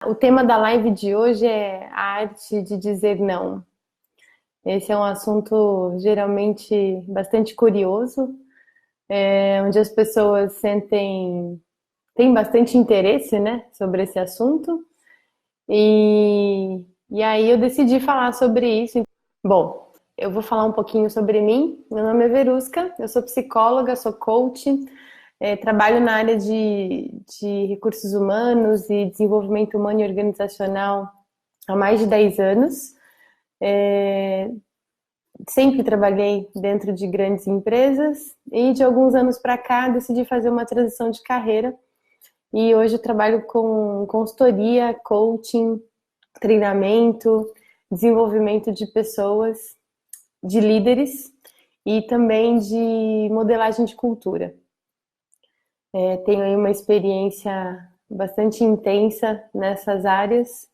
O tema da live de hoje é a arte de dizer não. Esse é um assunto geralmente bastante curioso, onde as pessoas têm bastante interesse, né, sobre esse assunto. E aí eu decidi falar sobre isso. Bom, eu vou falar um pouquinho sobre mim. Meu nome é Verusca, eu sou psicóloga, sou coach, trabalho na área de recursos humanos e desenvolvimento humano e organizacional há mais de 10 anos. Sempre trabalhei dentro de grandes empresas e de alguns anos para cá decidi fazer uma transição de carreira e hoje eu trabalho com consultoria, coaching, treinamento, desenvolvimento de pessoas, de líderes e também de modelagem de cultura. Tenho aí uma experiência bastante intensa nessas áreas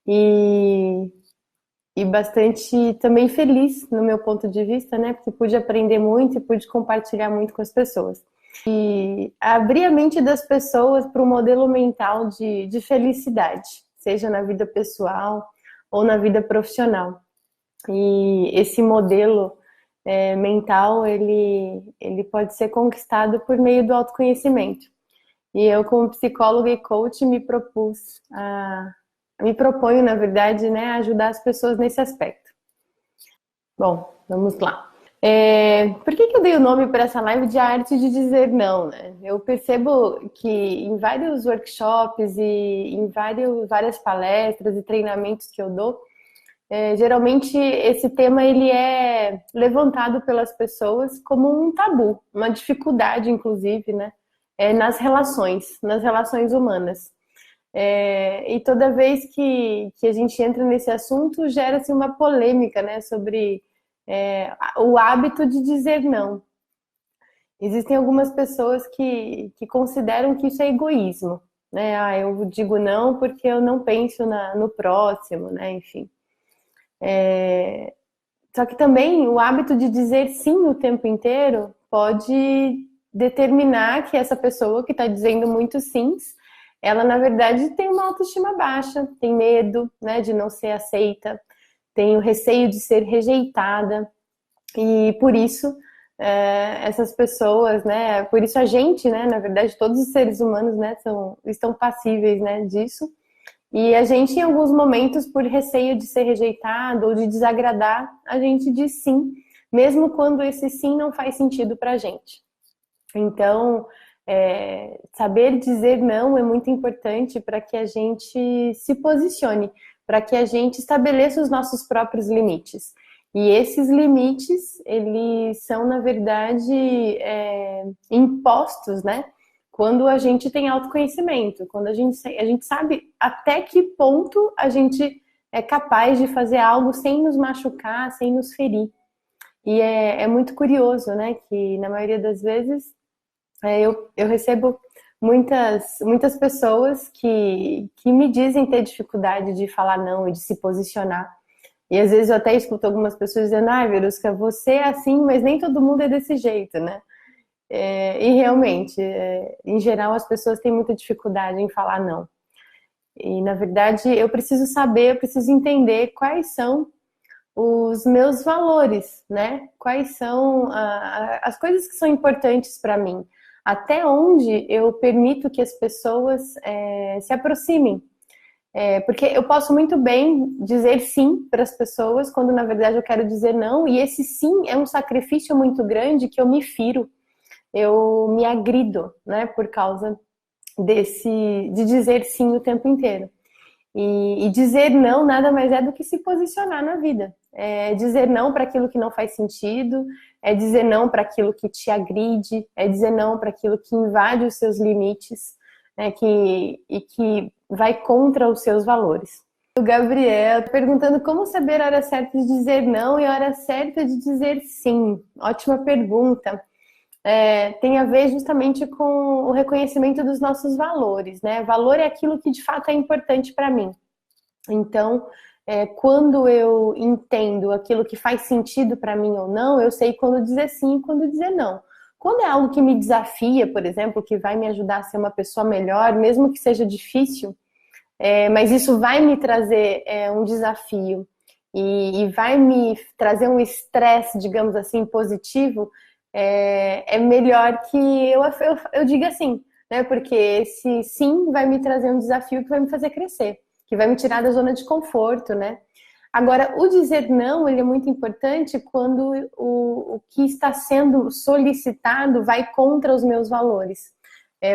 e bastante também feliz no meu ponto de vista, né? Porque pude aprender muito e pude compartilhar muito com as pessoas. E abrir a mente das pessoas para um modelo mental de felicidade, seja na vida pessoal ou na vida profissional. E esse modelo mental, ele pode ser conquistado por meio do autoconhecimento. E eu, como psicóloga e coach, me proponho, na verdade, né, a ajudar as pessoas nesse aspecto. Bom, vamos lá. Por que eu dei o nome para essa live de arte de dizer não, né? Eu percebo que em vários workshops e em várias palestras e treinamentos que eu dou, geralmente esse tema ele é levantado pelas pessoas como um tabu, uma dificuldade, inclusive, né? Nas relações humanas. E toda vez que a gente entra nesse assunto, gera-se uma polêmica, né, sobre o hábito de dizer não. Existem algumas pessoas que consideram que isso é egoísmo, né? Ah, eu digo não porque eu não penso no próximo, né? Enfim. Só que também o hábito de dizer sim o tempo inteiro pode determinar que essa pessoa que está dizendo muitos sims, ela na verdade tem uma autoestima baixa, tem medo, né, de não ser aceita, tem o receio de ser rejeitada e por isso essas pessoas, né, por isso a gente, né, na verdade todos os seres humanos, né, estão passíveis, né, disso. E a gente, em alguns momentos, por receio de ser rejeitado ou de desagradar, a gente diz sim, mesmo quando esse sim não faz sentido pra gente. Então, saber dizer não é muito importante para que a gente se posicione, para que a gente estabeleça os nossos próprios limites. E esses limites, eles são, na verdade, impostos, né? Quando a gente tem autoconhecimento, quando a gente sabe até que ponto a gente é capaz de fazer algo sem nos machucar, sem nos ferir. E é muito curioso, né? Que na maioria das vezes eu recebo muitas pessoas que me dizem ter dificuldade de falar não e de se posicionar. E às vezes eu até escuto algumas pessoas dizendo, Verusca, você é assim, mas nem todo mundo é desse jeito, né? E realmente, em geral, as pessoas têm muita dificuldade em falar não. E, na verdade, eu preciso saber, eu preciso entender quais são os meus valores, né? Quais são as coisas que são importantes para mim. Até onde eu permito que as pessoas se aproximem. Porque eu posso muito bem dizer sim para as pessoas, quando na verdade eu quero dizer não, e esse sim é um sacrifício muito grande que eu me firo. Eu me agrido, né, por causa de dizer sim o tempo inteiro. E dizer não nada mais é do que se posicionar na vida. É dizer não para aquilo que não faz sentido, é dizer não para aquilo que te agride, é dizer não para aquilo que invade os seus limites, né, e que vai contra os seus valores. O Gabriel perguntando como saber a hora certa de dizer não e a hora certa de dizer sim. Ótima pergunta. Tem a ver justamente com o reconhecimento dos nossos valores, né? Valor é aquilo que de fato é importante para mim. Então, quando eu entendo aquilo que faz sentido para mim ou não, eu sei quando dizer sim e quando dizer não. Quando é algo que me desafia, por exemplo, que vai me ajudar a ser uma pessoa melhor, mesmo que seja difícil, mas isso vai me trazer um desafio e vai me trazer um estresse, digamos assim, positivo, é melhor que eu diga sim, né? Porque esse sim vai me trazer um desafio que vai me fazer crescer, que vai me tirar da zona de conforto, né? Agora, o dizer não, ele é muito importante quando o que está sendo solicitado vai contra os meus valores,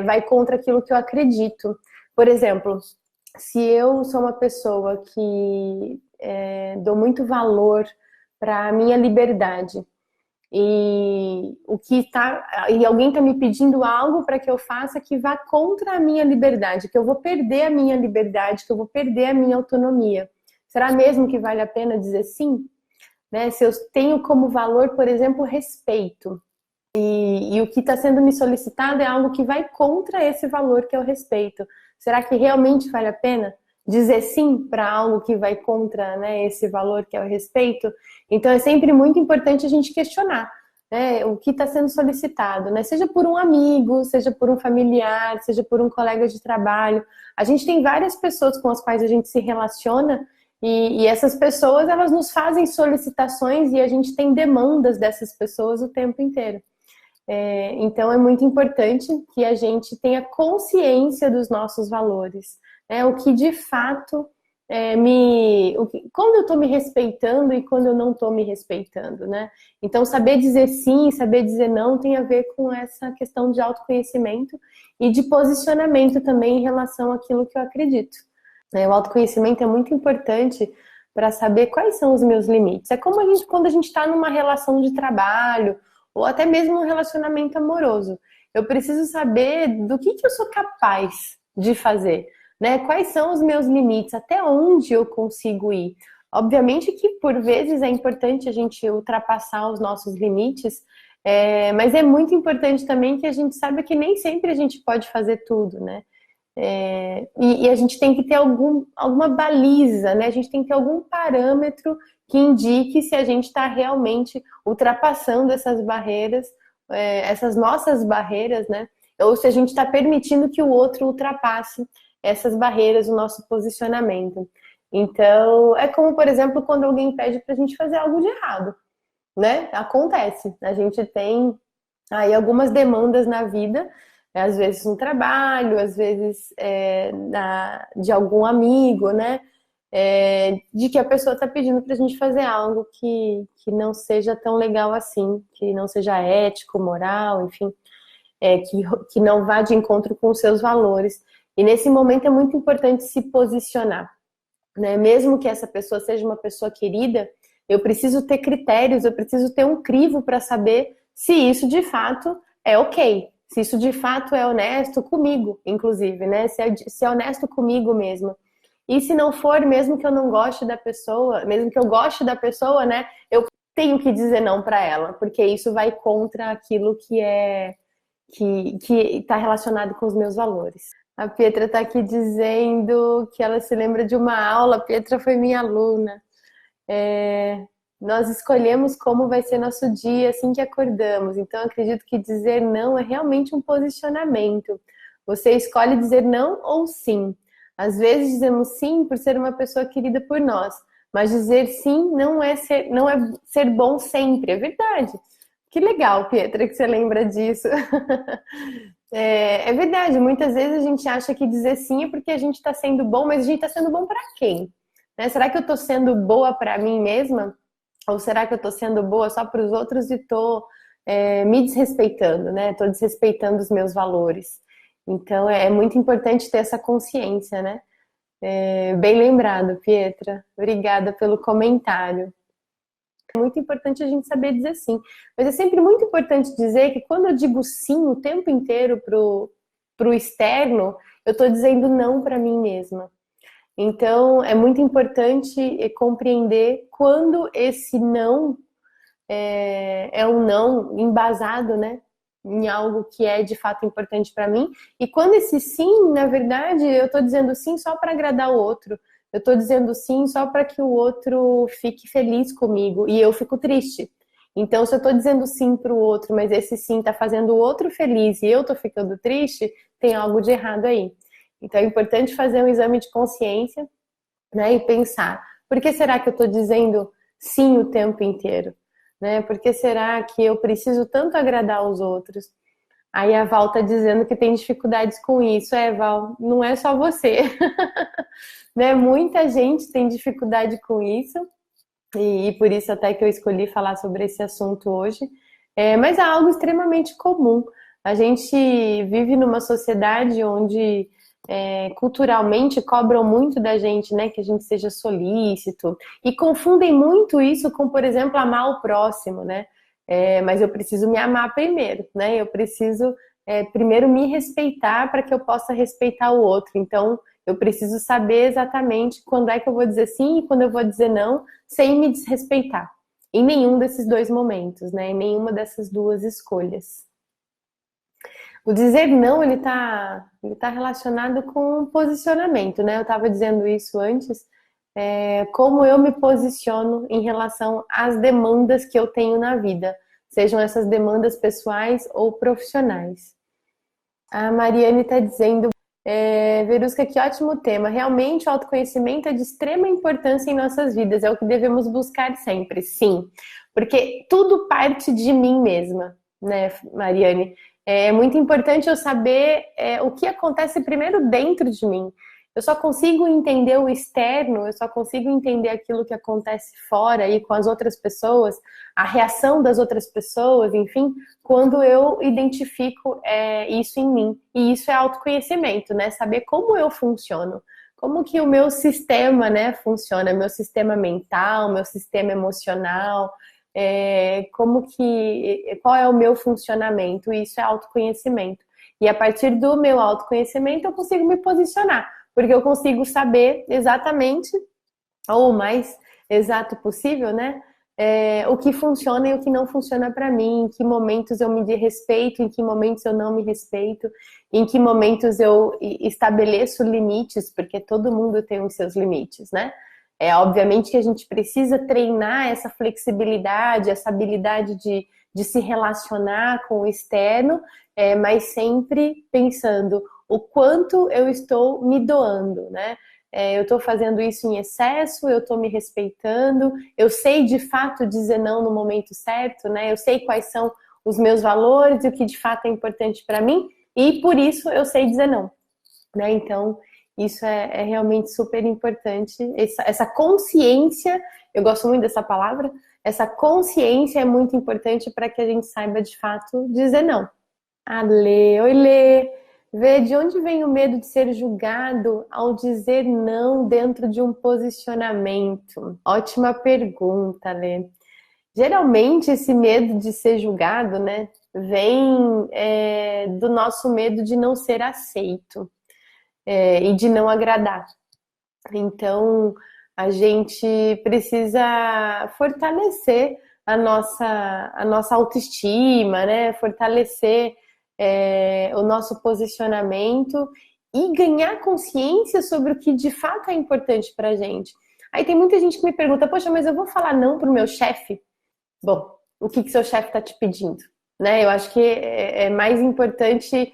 vai contra aquilo que eu acredito. Por exemplo, se eu sou uma pessoa que dou muito valor para a minha liberdade e alguém está me pedindo algo para que eu faça que vá contra a minha liberdade, que eu vou perder a minha liberdade, que eu vou perder a minha autonomia. Será mesmo que vale a pena dizer sim? Né? Se eu tenho como valor, por exemplo, respeito, e o que está sendo me solicitado é algo que vai contra esse valor que é o respeito. Será que realmente vale a pena dizer sim para algo que vai contra, né, esse valor que é o respeito? Então é sempre muito importante a gente questionar, né, o que está sendo solicitado, né? Seja por um amigo, seja por um familiar, seja por um colega de trabalho. A gente tem várias pessoas com as quais a gente se relaciona e essas pessoas, elas nos fazem solicitações e a gente tem demandas dessas pessoas o tempo inteiro. Então é muito importante que a gente tenha consciência dos nossos valores, né? O que de fato quando eu estou me respeitando e quando eu não estou me respeitando, né? Então saber dizer sim, saber dizer não tem a ver com essa questão de autoconhecimento e de posicionamento também em relação àquilo que eu acredito. O autoconhecimento é muito importante para saber quais são os meus limites. É como quando a gente está numa relação de trabalho ou até mesmo um relacionamento amoroso. Eu preciso saber do que eu sou capaz de fazer, né? Quais são os meus limites, até onde eu consigo ir. Obviamente que, por vezes, é importante a gente ultrapassar os nossos limites, mas é muito importante também que a gente saiba que nem sempre a gente pode fazer tudo, né? E a gente tem que ter alguma baliza, né? A gente tem que ter algum parâmetro que indique se a gente está realmente ultrapassando essas barreiras, essas nossas barreiras, né? Ou se a gente está permitindo que o outro ultrapasse essas barreiras, o nosso posicionamento. Então, é como, por exemplo, quando alguém pede para a gente fazer algo de errado, né? Acontece. A gente tem aí algumas demandas na vida, às vezes no trabalho, às vezes de algum amigo, né? De que a pessoa está pedindo para a gente fazer algo que não seja tão legal assim, que não seja ético, moral, enfim, que não vá de encontro com os seus valores. E nesse momento é muito importante se posicionar, né? Mesmo que essa pessoa seja uma pessoa querida, eu preciso ter critérios, eu preciso ter um crivo para saber se isso de fato é ok, se isso de fato é honesto comigo, inclusive, né? Se é honesto comigo mesmo. E se não for, mesmo que eu não goste da pessoa, mesmo que eu goste da pessoa, né? Eu tenho que dizer não para ela, porque isso vai contra aquilo que está relacionado com os meus valores. A Pietra está aqui dizendo que ela se lembra de uma aula. A Pietra foi minha aluna. Nós escolhemos como vai ser nosso dia assim que acordamos. Então, acredito que dizer não é realmente um posicionamento. Você escolhe dizer não ou sim. Às vezes dizemos sim por ser uma pessoa querida por nós, mas dizer sim não é ser bom sempre. É verdade. Que legal, Pietra, que você lembra disso. É verdade, muitas vezes a gente acha que dizer sim é porque a gente está sendo bom, mas a gente está sendo bom para quem? Né? Será que eu estou sendo boa para mim mesma? Ou será que eu estou sendo boa só para os outros e estou me desrespeitando, né? Estou desrespeitando os meus valores. Então é muito importante ter essa consciência, né? Bem lembrado, Pietra. Obrigada pelo comentário. É muito importante a gente saber dizer sim. Mas é sempre muito importante dizer que quando eu digo sim o tempo inteiro pro externo, eu estou dizendo não para mim mesma. Então, é muito importante compreender quando esse não é um não embasado, né, em algo que é de fato importante para mim, e quando esse sim, na verdade, eu estou dizendo sim só para agradar o outro, eu estou dizendo sim só para que o outro fique feliz comigo e eu fico triste. Então, se eu estou dizendo sim para o outro, mas esse sim está fazendo o outro feliz e eu estou ficando triste, tem algo de errado aí. Então é importante fazer um exame de consciência, né, e pensar, por que será que eu estou dizendo sim o tempo inteiro? Né? Por que será que eu preciso tanto agradar os outros? Aí a Val tá dizendo que tem dificuldades com isso. Val, não é só você. Né? Muita gente tem dificuldade com isso. E por isso até que eu escolhi falar sobre esse assunto hoje. Mas é algo extremamente comum. A gente vive numa sociedade onde culturalmente cobram muito da gente, né? Que a gente seja solícito. E confundem muito isso com, por exemplo, amar o próximo, né? Mas eu preciso me amar primeiro, né? Eu preciso primeiro me respeitar para que eu possa respeitar o outro. Então, eu preciso saber exatamente quando é que eu vou dizer sim e quando eu vou dizer não, sem me desrespeitar. Em nenhum desses dois momentos, né? Em nenhuma dessas duas escolhas. O dizer não, ele tá relacionado com posicionamento, né? Eu estava dizendo isso antes, como eu me posiciono em relação às demandas que eu tenho na vida, sejam essas demandas pessoais ou profissionais. A Mariane está dizendo, Verusca, que ótimo tema. Realmente o autoconhecimento é de extrema importância em nossas vidas, é o que devemos buscar sempre, sim. Porque tudo parte de mim mesma, né, Mariane? É muito importante eu saber o que acontece primeiro dentro de mim. Eu só consigo entender o externo, eu só consigo entender aquilo que acontece fora e com as outras pessoas, a reação das outras pessoas, enfim, quando eu identifico isso em mim. E isso é autoconhecimento, né? Saber como eu funciono, como que o meu sistema, né, funciona, meu sistema mental, meu sistema emocional, qual é o meu funcionamento. Isso é autoconhecimento. E a partir do meu autoconhecimento eu consigo me posicionar, porque eu consigo saber exatamente, ou o mais exato possível, né? O que funciona e o que não funciona para mim, em que momentos eu me respeito, em que momentos eu não me respeito, em que momentos eu estabeleço limites, porque todo mundo tem os seus limites, né? Obviamente que a gente precisa treinar essa flexibilidade, essa habilidade de se relacionar com o externo, mas sempre pensando o quanto eu estou me doando, né? Eu estou fazendo isso em excesso, eu estou me respeitando, eu sei de fato dizer não no momento certo, né? Eu sei quais são os meus valores e o que de fato é importante para mim, e por isso eu sei dizer não, né? Então, isso é realmente super importante. Essa consciência, eu gosto muito dessa palavra, essa consciência é muito importante para que a gente saiba de fato dizer não. Lê, oi Lê, vê de onde vem o medo de ser julgado ao dizer não dentro de um posicionamento? Ótima pergunta, Lê. Geralmente esse medo de ser julgado, né, vem do nosso medo de não ser aceito. E de não agradar. Então, a gente precisa fortalecer a nossa autoestima, né? Fortalecer o nosso posicionamento e ganhar consciência sobre o que de fato é importante pra gente. Aí tem muita gente que me pergunta, poxa, mas eu vou falar não pro meu chefe? Bom, o que seu chefe tá te pedindo? Né? Eu acho que é mais importante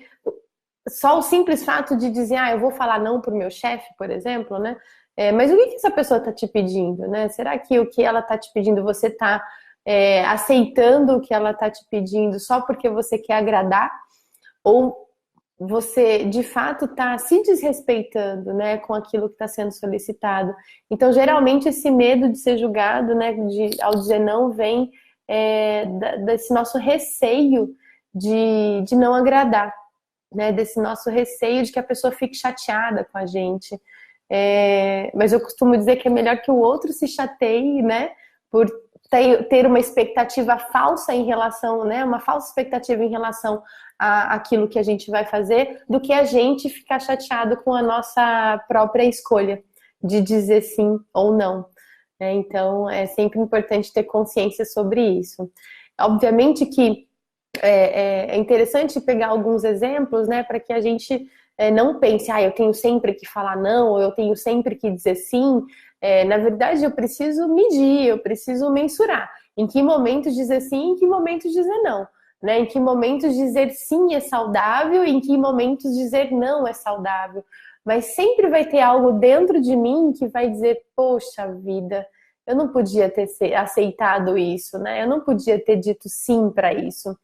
só o simples fato de dizer, eu vou falar não pro meu chefe, por exemplo, né? Mas o que essa pessoa está te pedindo, né? Será que o que ela está te pedindo, você está aceitando o que ela está te pedindo só porque você quer agradar? Ou você, de fato, está se desrespeitando, né, com aquilo que está sendo solicitado? Então, geralmente, esse medo de ser julgado, né, ao dizer não, vem desse nosso receio de não agradar. Né, desse nosso receio de que a pessoa fique chateada com a gente. Mas eu costumo dizer que é melhor que o outro se chateie, né, por ter uma expectativa falsa em relação, né, uma falsa expectativa em relação àquilo que a gente vai fazer, do que a gente ficar chateado com a nossa própria escolha de dizer sim ou não. Então, é sempre importante ter consciência sobre isso. Obviamente que é interessante pegar alguns exemplos, né, para que a gente não pense, eu tenho sempre que falar não, ou eu tenho sempre que dizer sim. Na verdade, eu preciso medir, eu preciso mensurar em que momentos dizer sim, em que momentos dizer não, né? Em que momentos dizer sim é saudável, em que momentos dizer não é saudável. mas sempre vai ter algo dentro de mim que vai dizer, poxa vida, eu não podia ter aceitado isso, né? Eu não podia ter dito sim para isso.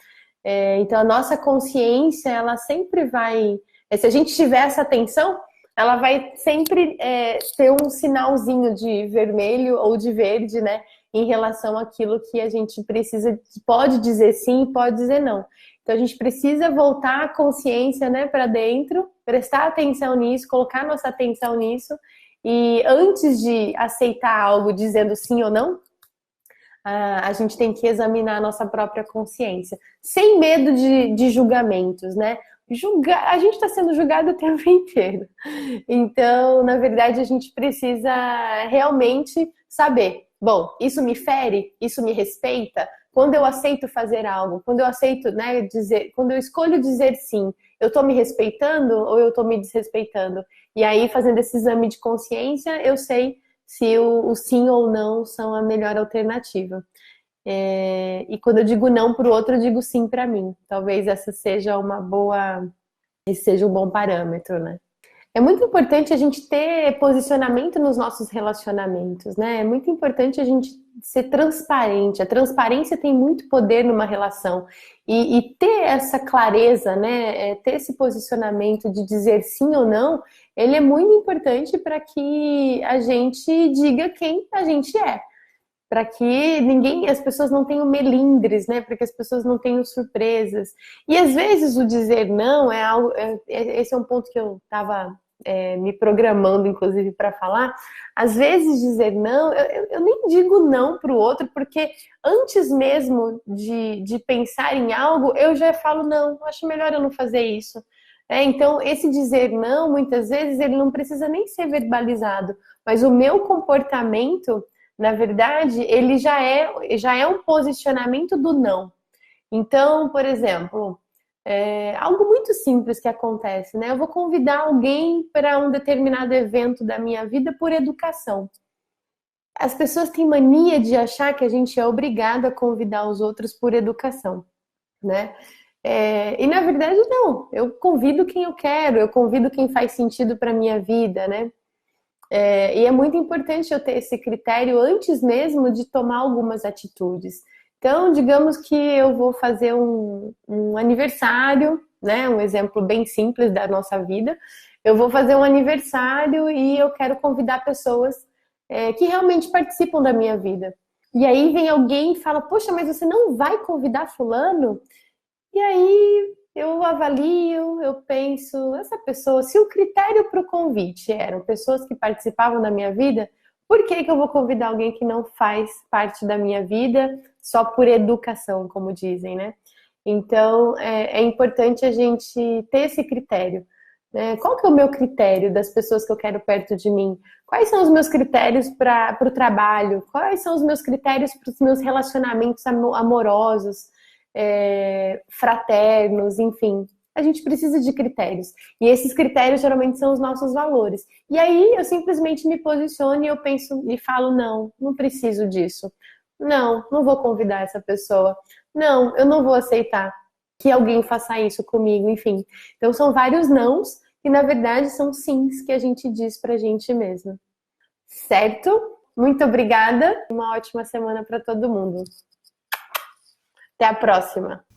Então a nossa consciência, ela sempre vai, se a gente tiver essa atenção, ela vai sempre ter um sinalzinho de vermelho ou de verde, né? Em relação àquilo que a gente precisa, pode dizer sim e pode dizer não. Então a gente precisa voltar a consciência, né, para dentro, prestar atenção nisso, colocar nossa atenção nisso, e antes de aceitar algo dizendo sim ou não, a gente tem que examinar a nossa própria consciência, sem medo de julgamentos, né? A gente está sendo julgado o tempo inteiro. Então, na verdade, a gente precisa realmente saber, bom, isso me fere? Isso me respeita? Quando eu aceito fazer algo, quando eu aceito, né, dizer, quando eu escolho dizer sim, eu estou me respeitando ou eu estou me desrespeitando? E aí, fazendo esse exame de consciência, eu sei se o sim ou não são a melhor alternativa. E quando eu digo não para o outro, eu digo sim para mim. Talvez esse seja um bom parâmetro, né? É muito importante a gente ter posicionamento nos nossos relacionamentos, né? É muito importante a gente ser transparente. A transparência tem muito poder numa relação. E ter essa clareza, né? Ter esse posicionamento de dizer sim ou não, ele é muito importante para que a gente diga quem a gente é. Para que as pessoas não tenham melindres, né? Para que as pessoas não tenham surpresas. E às vezes o dizer não é algo. Esse é um ponto que eu estava me programando, inclusive, para falar. Às vezes dizer não, eu nem digo não para o outro, porque antes mesmo de pensar em algo, eu já falo não, acho melhor eu não fazer isso. Então, esse dizer não, muitas vezes, ele não precisa nem ser verbalizado, mas o meu comportamento, na verdade, ele já é um posicionamento do não. Então, por exemplo, algo muito simples que acontece, né? Eu vou convidar alguém para um determinado evento da minha vida por educação. As pessoas têm mania de achar que a gente é obrigado a convidar os outros por educação, né? E na verdade não, eu convido quem eu quero, eu convido quem faz sentido para minha vida, né? E é muito importante eu ter esse critério antes mesmo de tomar algumas atitudes. Então, digamos que eu vou fazer um aniversário, né? Um exemplo bem simples da nossa vida. Eu vou fazer um aniversário e eu quero convidar pessoas que realmente participam da minha vida. E aí vem alguém e fala, poxa, mas você não vai convidar fulano? E aí eu avalio, eu penso, essa pessoa, se o critério para o convite eram pessoas que participavam da minha vida, por que eu vou convidar alguém que não faz parte da minha vida só por educação, como dizem, né? Então, é importante a gente ter esse critério. Né? Qual que é o meu critério das pessoas que eu quero perto de mim? Quais são os meus critérios para o trabalho? Quais são os meus critérios para os meus relacionamentos amorosos? Fraternos, enfim. A gente precisa de critérios. E esses critérios geralmente são os nossos valores. E aí eu simplesmente me posiciono e eu penso e falo, não preciso disso. Não vou convidar essa pessoa. Não, eu não vou aceitar que alguém faça isso comigo, enfim. Então são vários nãos que na verdade são sims que a gente diz pra gente mesmo. Certo? Muito obrigada. Uma ótima semana para todo mundo. Até a próxima!